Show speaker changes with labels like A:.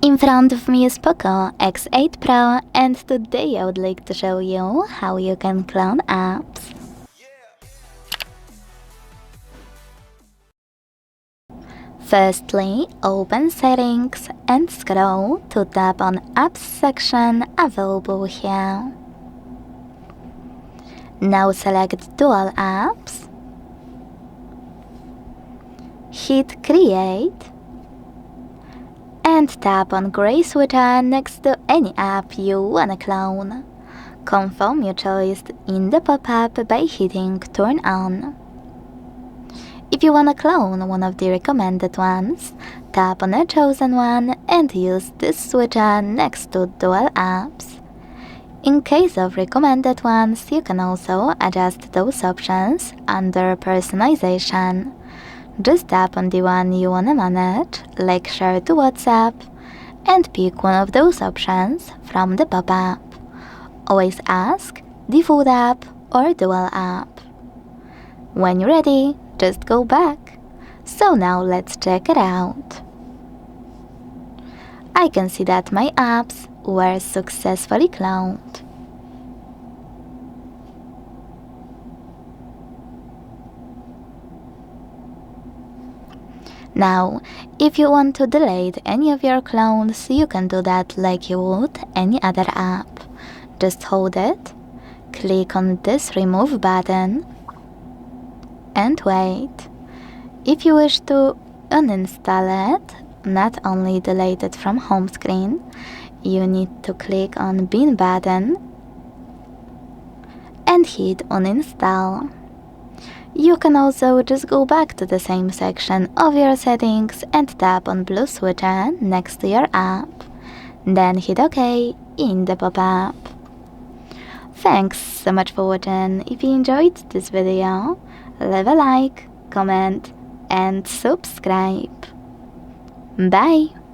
A: In front of me is POCO X8 Pro, and today I would like to show you how you can clone apps. Firstly, open Settings and scroll to tap on Apps section available here. Now select Dual Apps, hit Create, and tap on gray switcher next to any app you wanna clone. Confirm your choice in the pop-up by hitting Turn On. If you wanna clone one of the recommended ones, tap on a chosen one and use this switcher next to Dual Apps. In case of recommended ones, you can also adjust those options under Personalization. Just tap on the one you wanna manage, like Share to WhatsApp, and pick one of those options from the pop-up. Always ask Default App or Dual App. When you're ready, just go back. So now let's check it out. I can see that my apps were successfully cloned. Now, if you want to delete any of your clones, you can do that like you would any other app. Just hold it, click on this remove button, and wait. If you wish to uninstall it, not only delete it from home screen, you need to click on bin button and hit uninstall. You can also just go back to the same section of your settings and tap on blue switcher next to your app. Then hit OK in the pop-up. Thanks so much for watching. If you enjoyed this video, leave a like, comment and subscribe. Bye!